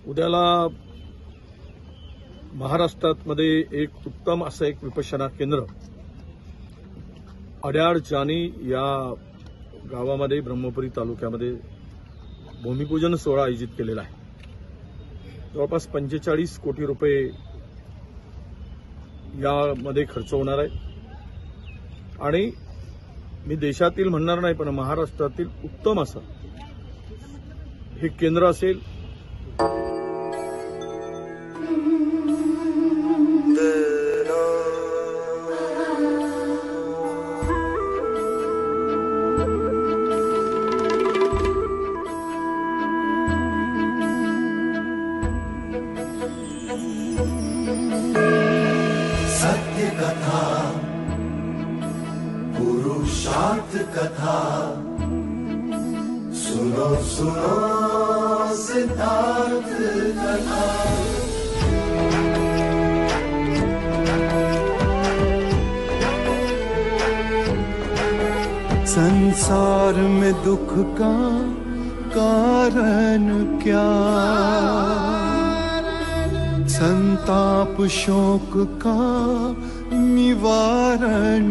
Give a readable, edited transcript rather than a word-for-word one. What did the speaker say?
उद्याला महाराष्ट्रामध्ये एक उत्तम असं एक विपश्यना केंद्र अड्याळ जानी या गावामध्ये ब्रह्मपुरी तालुक्यामध्ये भूमिपूजन सोहळा आयोजित केलेला आहे। जवळपास 45 कोटी रुपये यामध्ये खर्च होणार आहे आणि मी देशातील म्हणणार नाही पण महाराष्ट्रातील उत्तम असं हे केंद्र असेल। सत्य कथा पुरुषार्थ कथा सुनो सुनो सिद्धार्थ कथा। संसार में दुख का कारण क्या, संताप शोक का निवारण